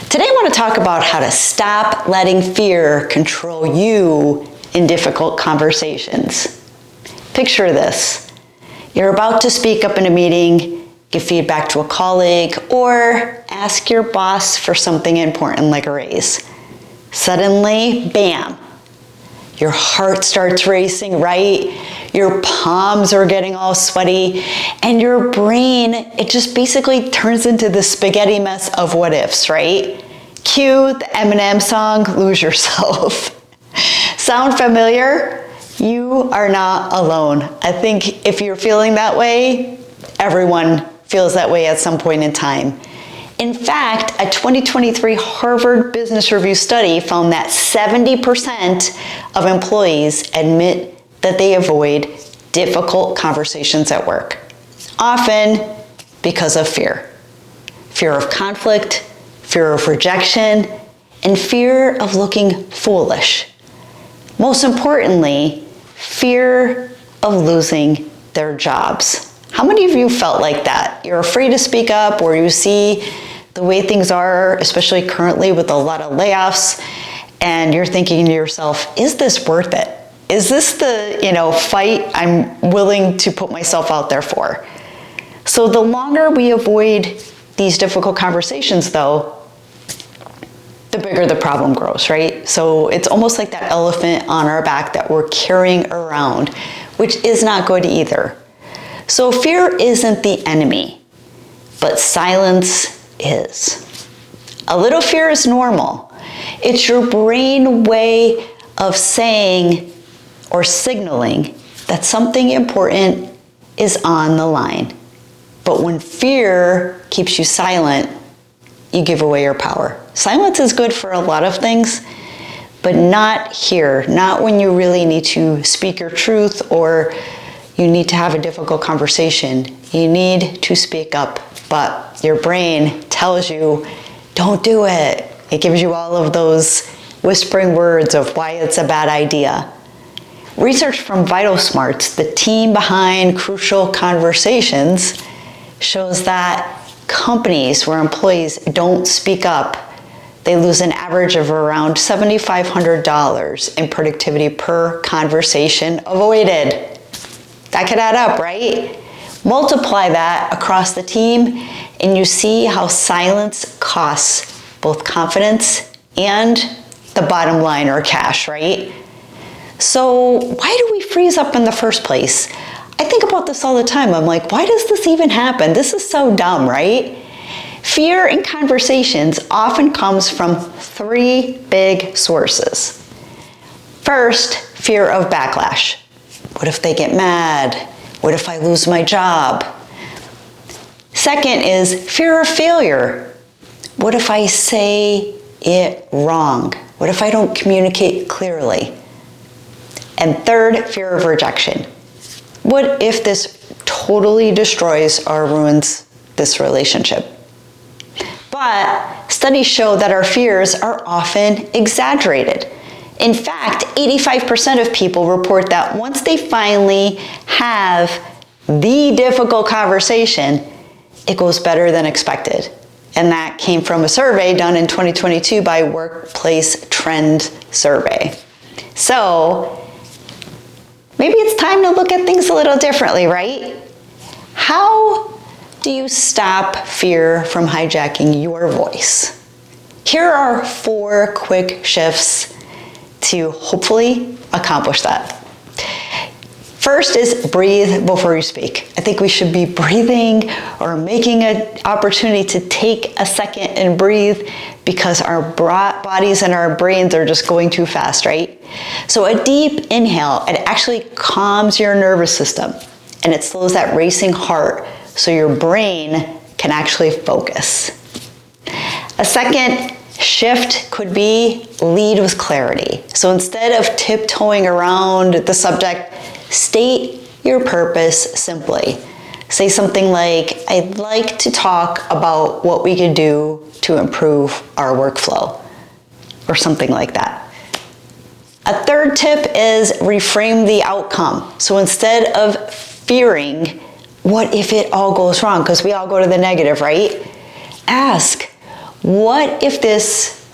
Today I want to talk about how to stop letting fear control you in difficult conversations. Picture this. You're about to speak up in a meeting, give feedback to a colleague, or ask your boss for something important like a raise. Suddenly, bam, your heart starts racing, right? Your palms are getting all sweaty, and your brain, it just basically turns into the spaghetti mess of what ifs, right? Cue the Eminem song, Lose Yourself. Sound familiar? You are not alone. I think if you're feeling that way, everyone feels that way at some point in time. In fact, a 2023 Harvard Business Review study found that 70% of employees admit that they avoid difficult conversations at work, often because of fear. Fear of conflict, fear of rejection, and fear of looking foolish. Most importantly, fear of losing their jobs. How many of you felt like that? You're afraid to speak up, or you see the way things are, especially currently with a lot of layoffs, and you're thinking to yourself, is this worth it? Is this the, fight I'm willing to put myself out there for? So the longer we avoid these difficult conversations, though, the bigger the problem grows, right? So it's almost like that elephant on our back that we're carrying around, which is not good either. So fear isn't the enemy, but silence is. A little fear is normal. It's your brain way of saying or signaling that something important is on the line. But when fear keeps you silent, you give away your power. Silence is good for a lot of things, but not here, not when you really need to speak your truth or you need to have a difficult conversation. You need to speak up, but your brain tells you, don't do it. It gives you all of those whispering words of why it's a bad idea. Research from VitalSmarts, the team behind Crucial Conversations, shows that companies where employees don't speak up, they lose an average of around $7,500 in productivity per conversation avoided. That could add up, right? Multiply that across the team, and you see how silence costs both confidence and the bottom line, or cash, right? So why do we freeze up in the first place? I think about this all the time. I'm like, why does this even happen? This is so dumb, right? Fear in conversations often comes from three big sources. First, fear of backlash. What if they get mad? What if I lose my job? Second is fear of failure. What if I say it wrong? What if I don't communicate clearly? And third, fear of rejection. What if this totally destroys or ruins this relationship? But studies show that our fears are often exaggerated. In fact, 85% of people report that once they finally have the difficult conversation, it goes better than expected. And that came from a survey done in 2022 by Workplace Trend Survey. So maybe it's time to look at things a little differently, right? How do you stop fear from hijacking your voice? Here are 4 quick shifts to hopefully accomplish that. First is breathe before you speak. I think we should be breathing or making an opportunity to take a second and breathe, because our bodies and our brains are just going too fast, right? So a deep inhale, it actually calms your nervous system and it slows that racing heart so your brain can actually focus. A second shift could be lead with clarity. So instead of tiptoeing around the subject, state your purpose simply. Say something like, I'd like to talk about what we could do to improve our workflow, or something like that. A third tip is reframe the outcome. So instead of fearing, what if it all goes wrong? Because we all go to the negative, right? Ask, what if this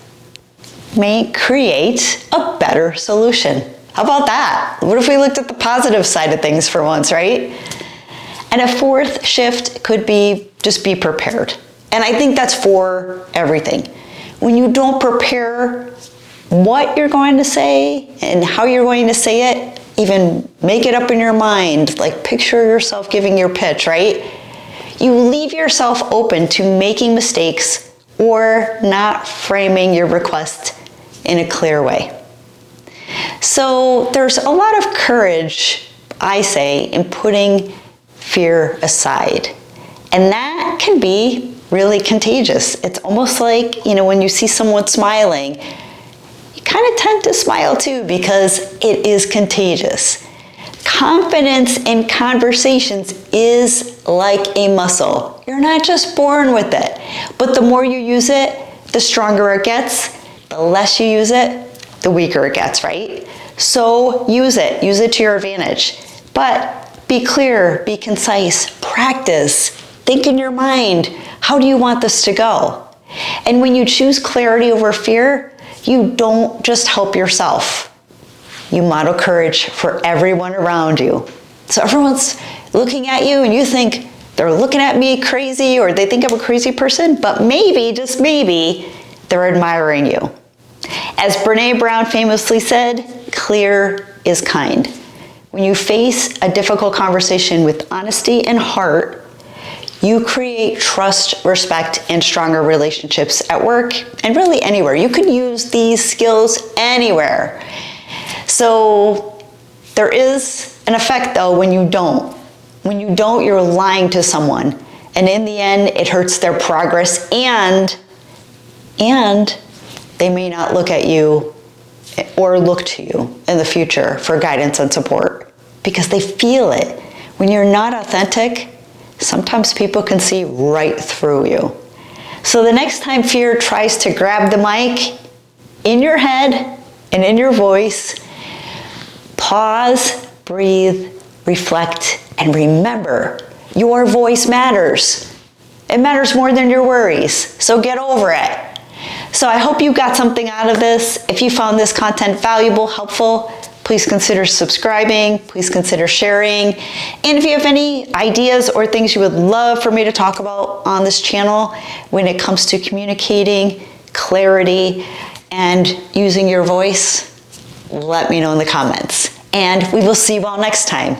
may create a better solution? How about that? What if we looked at the positive side of things for once, right? And a fourth shift could be just be prepared. And I think that's for everything. When you don't prepare what you're going to say and how you're going to say it, even make it up in your mind, like picture yourself giving your pitch, right? You leave yourself open to making mistakes or not framing your request in a clear way. So there's a lot of courage, I say, in putting fear aside. And that can be really contagious. It's almost like, when you see someone smiling, you kind of tend to smile too because it is contagious. Confidence in conversations is like a muscle. You're not just born with it, but the more you use it, the stronger it gets. The less you use it, the weaker it gets, right? So use it to your advantage. But be clear, be concise, practice, think in your mind, how do you want this to go? And when you choose clarity over fear, you don't just help yourself. You model courage for everyone around you. So everyone's looking at you and you think they're looking at me crazy or they think I'm a crazy person, but maybe, just maybe, they're admiring you. As Brene Brown famously said, clear is kind. When you face a difficult conversation with honesty and heart, you create trust, respect, and stronger relationships at work and really anywhere. You can use these skills anywhere. So there is an effect though when you don't. When you don't, you're lying to someone. And in the end, it hurts their progress and they may not look at you or look to you in the future for guidance and support because they feel it. When you're not authentic, sometimes people can see right through you. So the next time fear tries to grab the mic in your head and in your voice, pause, breathe, reflect, and remember, your voice matters. It matters more than your worries, so get over it. So I hope you got something out of this. If you found this content valuable, helpful, please consider subscribing, please consider sharing. And if you have any ideas or things you would love for me to talk about on this channel when it comes to communicating, clarity, and using your voice, let me know in the comments. And we will see you all next time.